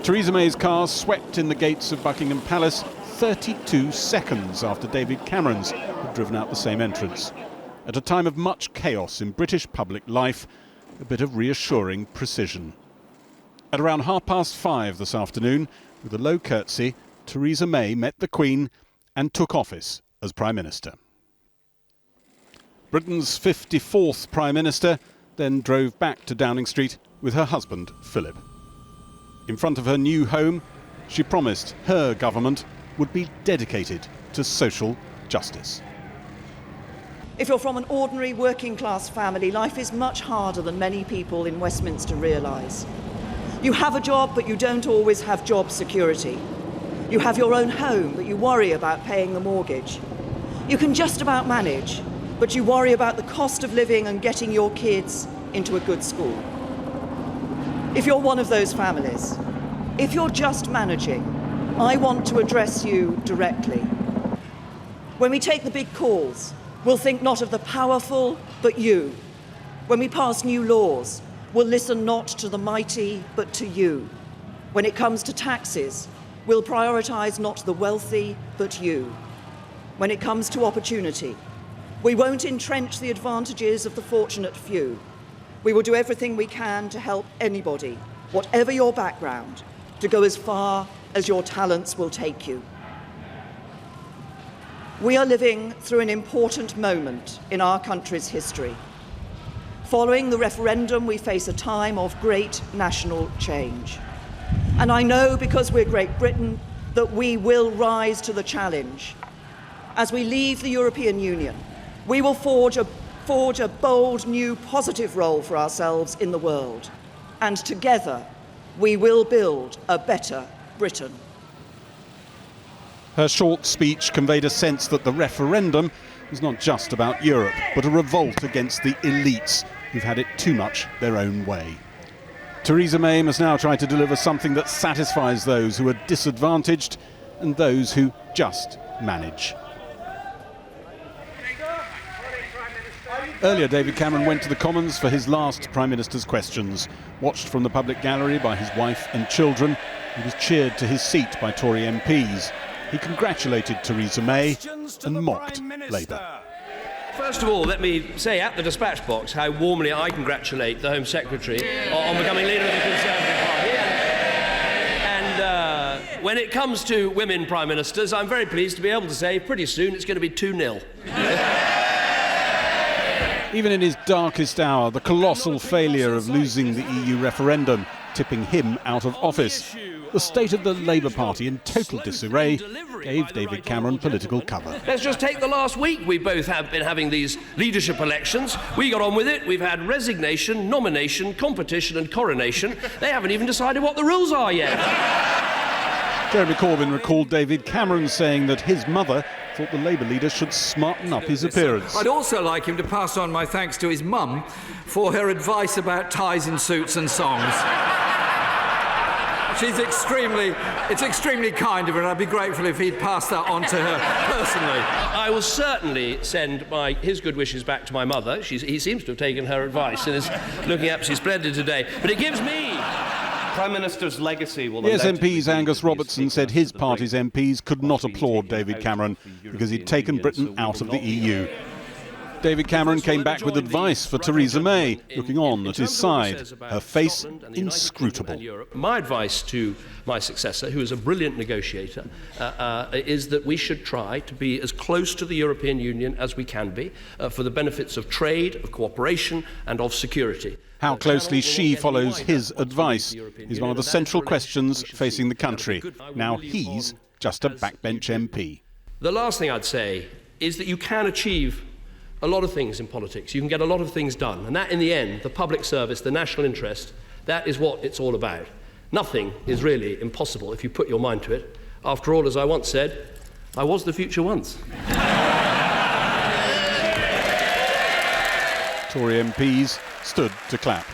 Theresa May's car swept in the gates of Buckingham Palace 32 seconds after David Cameron's had driven out the same entrance. At a time of much chaos in British public life, a bit of reassuring precision. At around 5:30 this afternoon, with a low curtsy, Theresa May met the Queen and took office as Prime Minister. Britain's 54th Prime Minister then drove back to Downing Street with her husband, Philip. In front of her new home, she promised her government would be dedicated to social justice. If you're from an ordinary working class family, life is much harder than many people in Westminster realise. You have a job, but you don't always have job security. You have your own home, but you worry about paying the mortgage. You can just about manage, but you worry about the cost of living and getting your kids into a good school. If you're one of those families, if you're just managing, I want to address you directly. When we take the big calls, we'll think not of the powerful, but you. When we pass new laws, we'll listen not to the mighty, but to you. When it comes to taxes, we'll prioritise not the wealthy, but you. When it comes to opportunity, we won't entrench the advantages of the fortunate few. We will do everything we can to help anybody, whatever your background, to go as far as your talents will take you. We are living through an important moment in our country's history. Following the referendum, we face a time of great national change. And I know, because we're Great Britain, that we will rise to the challenge. As we leave the European Union, we will forge a bold, new, positive role for ourselves in the world. And together, we will build a better Britain. Her short speech conveyed a sense that the referendum is not just about Europe, but a revolt against the elites who've had it too much their own way. Theresa May must now try to deliver something that satisfies those who are disadvantaged and those who just manage. Earlier, David Cameron went to the Commons for his last Prime Minister's questions. Watched from the public gallery by his wife and children, he was cheered to his seat by Tory MPs. He congratulated Theresa May and mocked Labour. First of all, let me say at the dispatch box how warmly I congratulate the Home Secretary on becoming leader of the Conservative Party. And when it comes to women Prime Ministers, I'm very pleased to be able to say pretty soon it's going to be 2-0. Even in his darkest hour, the colossal failure of losing the EU referendum, tipping him out of office. The state of the Labour Party in total disarray gave David Cameron political cover. Let's just take the last week. We both have been having these leadership elections. We got on with it. We've had resignation, nomination, competition and coronation. They haven't even decided what the rules are yet. Jeremy Corbyn recalled David Cameron saying that his mother thought the Labour leader should smarten up his appearance. I'd also like him to pass on my thanks to his mum for her advice about ties in suits and songs. It's extremely kind of her, and I'd be grateful if he'd pass that on to her personally. I will certainly send his good wishes back to my mother. He seems to have taken her advice and is looking absolutely splendid today. But it gives me... Prime Minister's legacy will... The SNP's Angus Robertson said his party's MPs could not applaud David Cameron because he'd taken Britain out of the EU. David Cameron came back with advice for Theresa May, looking on at his side, her face inscrutable. My advice to my successor, who is a brilliant negotiator, is that we should try to be as close to the European Union as we can be for the benefits of trade, of cooperation and of security. How closely she follows his advice is one of the central questions facing the country. Now he's just a backbench MP. The last thing I'd say is that you can achieve a lot of things in politics. You can get a lot of things done. And that, in the end, the public service, the national interest, that is what it's all about. Nothing is really impossible if you put your mind to it. After all, as I once said, I was the future once. Tory MPs stood to clap.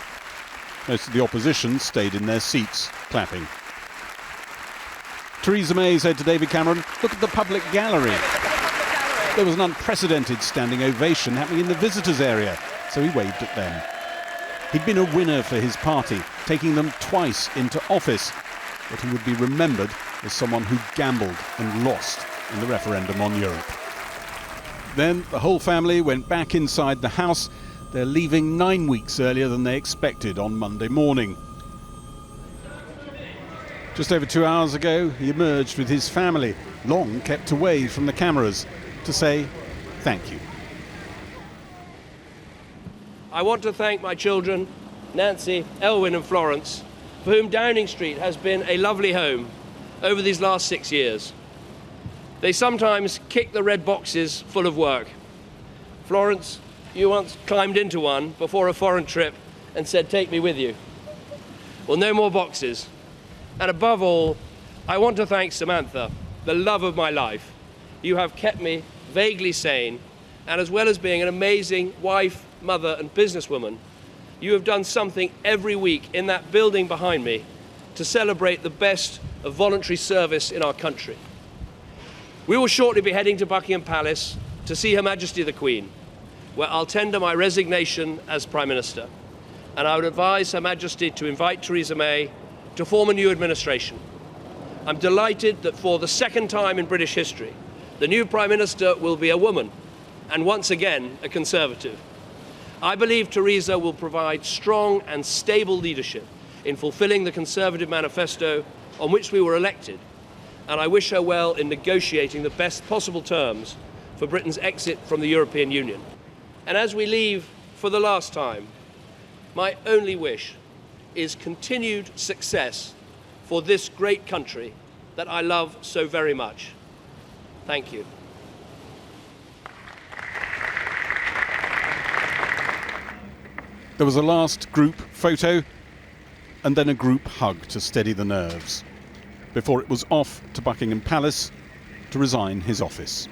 Most of the opposition stayed in their seats, clapping. Theresa May said to David Cameron, "Look at the public gallery." There was an unprecedented standing ovation happening in the visitors' area, so he waved at them. He'd been a winner for his party, taking them twice into office. but he would be remembered as someone who gambled and lost in the referendum on Europe. Then the whole family went back inside the house. They're leaving 9 weeks earlier than they expected on Monday morning. Just over 2 hours ago, he emerged with his family, long kept away from the cameras, to say thank you. I want to thank my children, Nancy, Elwyn and Florence, for whom Downing Street has been a lovely home over these last 6 years. They sometimes kick the red boxes full of work. Florence, you once climbed into one before a foreign trip and said, "Take me with you." Well, no more boxes. And above all, I want to thank Samantha, the love of my life. You have kept me vaguely sane, and as well as being an amazing wife, mother and businesswoman, you have done something every week in that building behind me to celebrate the best of voluntary service in our country. We will shortly be heading to Buckingham Palace to see Her Majesty the Queen, where I'll tender my resignation as Prime Minister. And I would advise Her Majesty to invite Theresa May to form a new administration. I'm delighted that for the second time in British history, the new Prime Minister will be a woman, and once again, a Conservative. I believe Theresa will provide strong and stable leadership in fulfilling the Conservative manifesto on which we were elected, and I wish her well in negotiating the best possible terms for Britain's exit from the European Union. And as we leave for the last time, my only wish is continued success for this great country that I love so very much. Thank you. There was a last group photo and then a group hug to steady the nerves before it was off to Buckingham Palace to resign his office.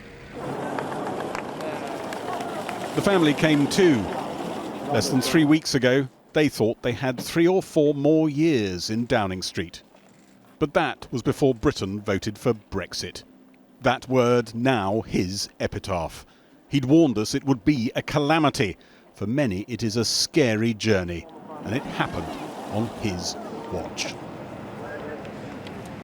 The family came too. Less than 3 weeks ago, they thought they had 3 or 4 more years in Downing Street. But that was before Britain voted for Brexit. That word now his epitaph. He'd warned us it would be a calamity. For many, it is a scary journey, and it happened on his watch.